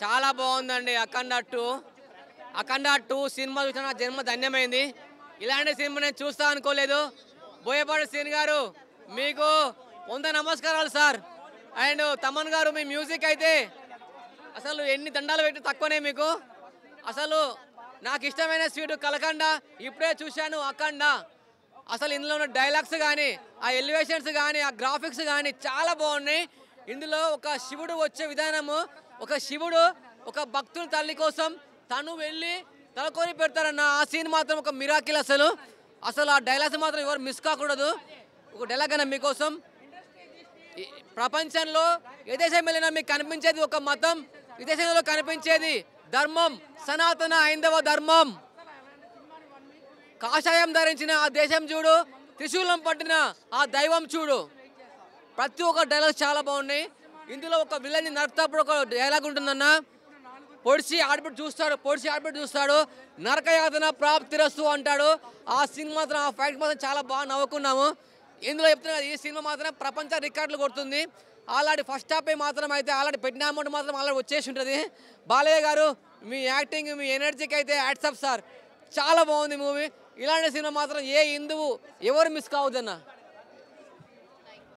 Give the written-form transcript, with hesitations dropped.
చాలా బాగుందండి అఖండ 2 సినిమా చూసిన జన్మ ధన్యమైంది. ఇలాంటి సినిమా నేను చూస్తా అనుకోలేదు. బోయపాటి శ్రీను గారు మీకు 100 నమస్కారాలు సార్. అండ్ తమన్ గారు మీ మ్యూజిక్ అయితే అసలు ఎన్ని దండాలు పెట్టి తక్కువనే మీకు. అసలు నాకు ఇష్టమైన స్వీట్ కలకండ, ఇప్పుడే చూశాను అఖండ. అసలు ఇందులో ఉన్న డైలాగ్స్ కానీ, ఆ ఎలివేషన్స్ కానీ, ఆ గ్రాఫిక్స్ కానీ చాలా బాగున్నాయి. ఇందులో ఒక శివుడు వచ్చే విధానము, ఒక శివుడు ఒక భక్తుల తల్లి కోసం తను వెళ్ళి తలకొని పెడతారన్న ఆ సీన్ మాత్రం ఒక మిరాకిల్. అసలు ఆ డైలాగ్స్ మాత్రం ఎవరు మిస్ కాకూడదు. ఒక డైలాగ్ అన్న మీకోసం, ప్రపంచంలో ఏ దేశం వెళ్ళినా మీకు కనిపించేది ఒక మతం, ఈ దేశంలో కనిపించేది ధర్మం, సనాతన హైందవ ధర్మం. కాషాయం ధరించిన ఆ దేశం చూడు, త్రిశూలం పట్టిన ఆ దైవం చూడు. ప్రతి ఒక్క డైలాగ్ చాలా బాగున్నాయి. ఇందులో ఒక విలన్ని నరకటప్పుడు ఒక డైలాగ్ ఉంటుందన్న, పొడిచి ఆడబిడ్డ చూస్తాడు, నరకయాతన ప్రాప్తిరస్తు అంటాడు. ఆ సినిమా మాత్రం, ఆ ఫైట్ మాత్రం చాలా బాగా నవ్వుకున్నాము. ఇందులో చెప్తున్నా ఈ సినిమా మాత్రం ప్రపంచ రికార్డులు కొడుతుంది. ఆల్రెడీ ఫస్ట్ హాఫ్ మాత్రం అయితే ఆల్రెడీ పెట్టిన అమౌంట్ మాత్రం ఆల్రెడీ వచ్చేసి ఉంటుంది. బాలయ్య గారు మీ యాక్టింగ్, మీ ఎనర్జీకి అయితే హ్యాట్స్ ఆఫ్ సార్. చాలా బాగుంది మూవీ. ఇలాంటి సినిమా మాత్రం ఏ హిందువు ఎవరు మిస్ కావద్దన్న.